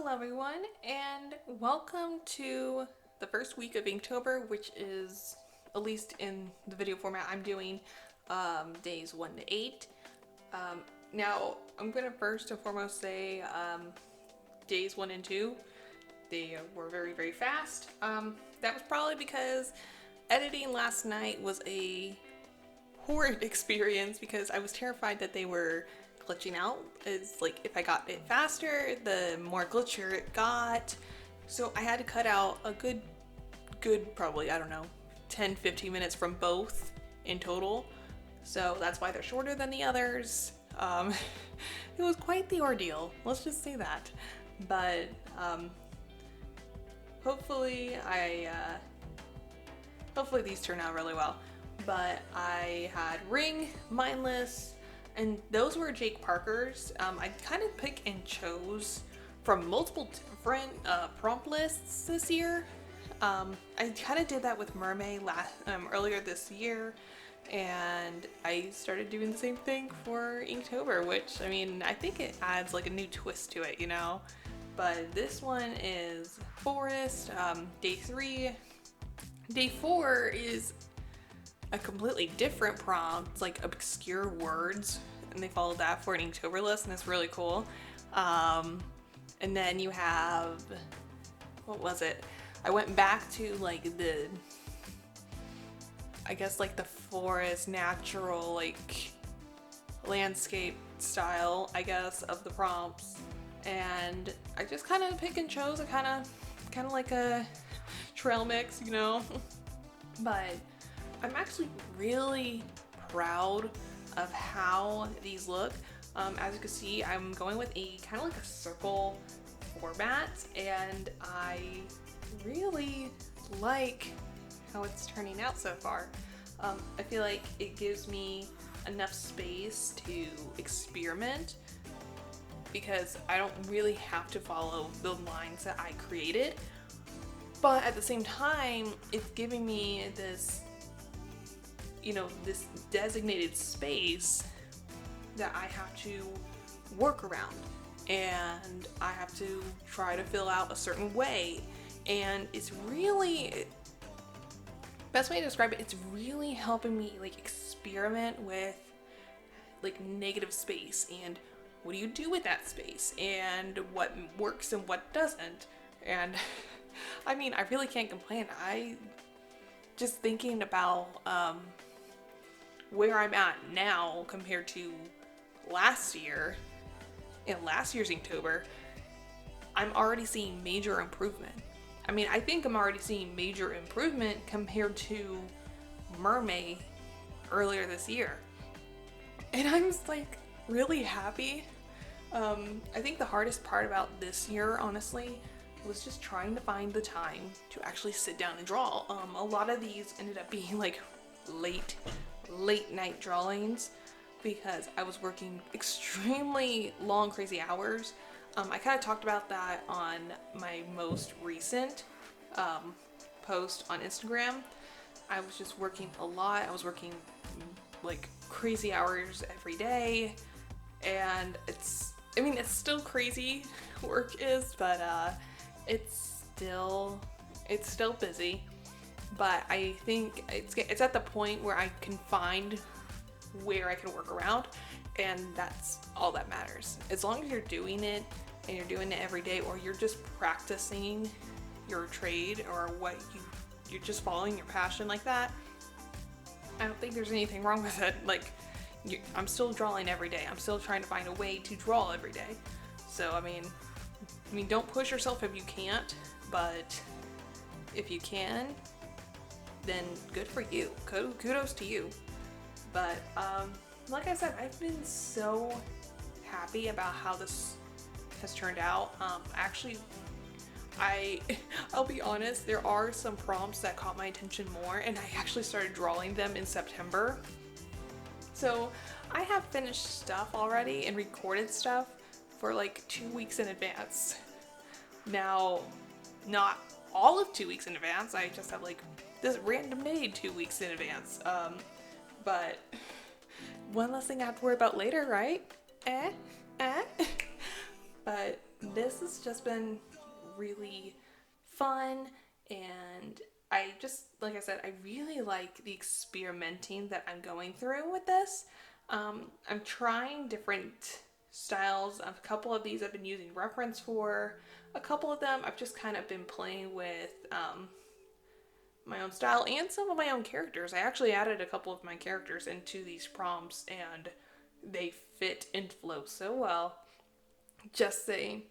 Hello everyone, and welcome to the first week of Inktober, which is, at least in the video format I'm doing, days 1 to 8. Now, I'm going to first and foremost say days 1 and 2, they were very, very fast. That was probably because editing last night was a horrid experience because I was terrified that they were glitching out. Is like if I got it faster, the more glitchier it got. So I had to cut out a good probably, I don't know, 10-15 minutes from both in total. So that's why they're shorter than the others. It was quite the ordeal, let's just say that. But hopefully hopefully these turn out really well. But I had Ring, Mindless, and those were Jake Parker's. I kind of pick and chose from multiple different prompt lists this year. I kind of did that with Mermaid earlier this year, and I started doing the same thing for Inktober, which, I mean, I think it adds like a new twist to it, you know? But this one is Forest, day 3. Day 4 is a completely different prompt, like obscure words, and they followed that for an Inktober list, and it's really cool. And then you have, what was it? I went back to like I guess like the forest, natural, like landscape style, I guess, of the prompts, and I just kind of pick and chose. I kind of like a trail mix, you know. But I'm actually really proud of how these look. As you can see, I'm going with a kind of like a circle format, and I really like how it's turning out so far. I feel like it gives me enough space to experiment because I don't really have to follow the lines that I created. But at the same time, it's giving me this, you know, this designated space that I have to work around, and I have to try to fill out a certain way. And it's really, best way to describe it, it's really helping me like experiment with like negative space and what do you do with that space and what works and what doesn't. And I mean, I really can't complain. I just thinking about where I'm at now compared to last year, in last year's Inktober, I'm already seeing major improvement. I mean, I think I'm already seeing major improvement compared to Mermaid earlier this year. And I'm just like really happy. I think the hardest part about this year, honestly, was just trying to find the time to actually sit down and draw. A lot of these ended up being like late night drawings because I was working extremely long, crazy hours. I kind of talked about that on my most recent post on Instagram. I was just working a lot. I was working like crazy hours every day, and it's still crazy, work is, but it's still busy. But I think it's at the point where I can find where I can work around, and that's all that matters. As long as you're doing it and you're doing it every day, or you're just practicing your trade, or you're just following your passion like that, I don't think there's anything wrong with it. Like, I'm still drawing every day. I'm still trying to find a way to draw every day. So I mean, don't push yourself if you can't, but if you can, then good for you. Kudos to you. But like I said, I've been so happy about how this has turned out. Actually, I'll be honest, there are some prompts that caught my attention more, and I actually started drawing them in September. So I have finished stuff already and recorded stuff for like 2 weeks in advance. Now, not all of 2 weeks in advance, I just have like this random day 2 weeks in advance. But one less thing I have to worry about later, right? But this has just been really fun, and I just, like I said, I really like the experimenting that I'm going through with this. I'm trying different styles. A couple of these I've been using reference for. A couple of them I've just kind of been playing with my own style and some of my own characters. I actually added a couple of my characters into these prompts and they fit and flow so well. Just saying.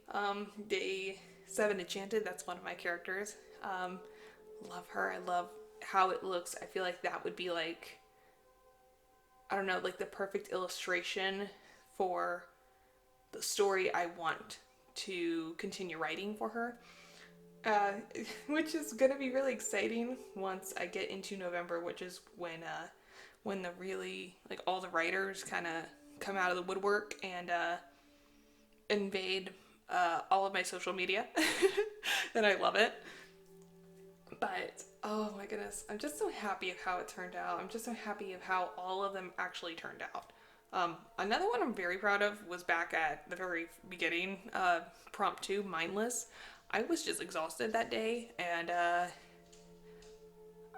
Day 7 Enchanted, that's one of my characters. Love her. I love how it looks. I feel like that would be like, I don't know, like the perfect illustration for the story I want to continue writing for her. Uh, which is gonna be really exciting once I get into November, which is when the really, like, all the writers kind of come out of the woodwork and invade all of my social media. And I love it. But oh my goodness, I'm just so happy of how it turned out. I'm just so happy of how all of them actually turned out. Another one I'm very proud of was back at the very beginning, prompt 2, mindless. I was just exhausted that day, and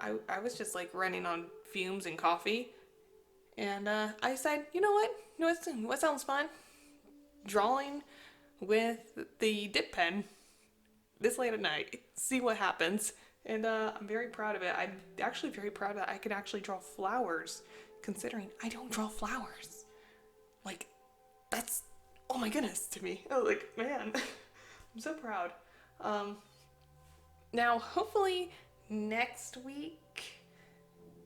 I was just like running on fumes and coffee, and I decided, you know what sounds fun? Drawing with the dip pen this late at night. See what happens. And I'm very proud of it. I'm actually very proud that I can actually draw flowers, considering I don't draw flowers. Like, that's, oh my goodness to me. Oh, like, man, I'm so proud. Now, hopefully next week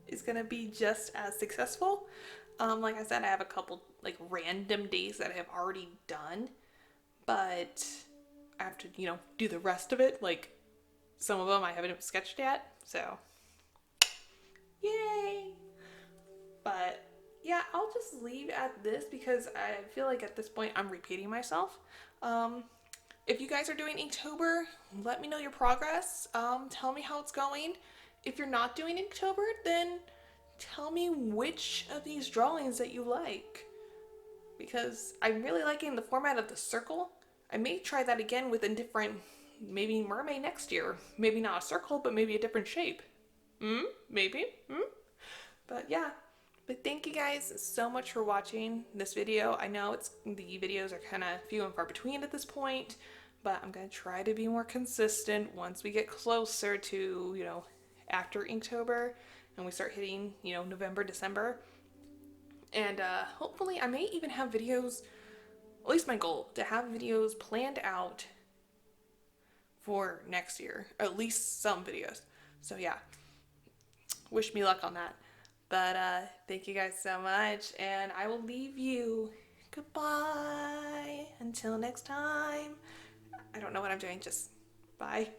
is gonna be just as successful. Like I said, I have a couple like random days that I have already done, but I have to, do the rest of it. Like, some of them I haven't sketched yet, so yay! But yeah, I'll just leave at this because I feel like at this point I'm repeating myself. If you guys are doing Inktober, let me know your progress. Tell me how it's going. If you're not doing Inktober, then tell me which of these drawings that you like. Because I'm really liking the format of the circle. I may try that again with a different, maybe mermaid next year. Maybe not a circle, but maybe a different shape. Maybe. But yeah. But thank you guys so much for watching this video. I know the videos are kind of few and far between at this point, but I'm going to try to be more consistent once we get closer to, after Inktober and we start hitting, November, December. And hopefully I may even have videos, at least my goal, to have videos planned out for next year, or at least some videos. So yeah, wish me luck on that. But thank you guys so much, and I will leave you. Goodbye. Until next time. I don't know what I'm doing, just bye.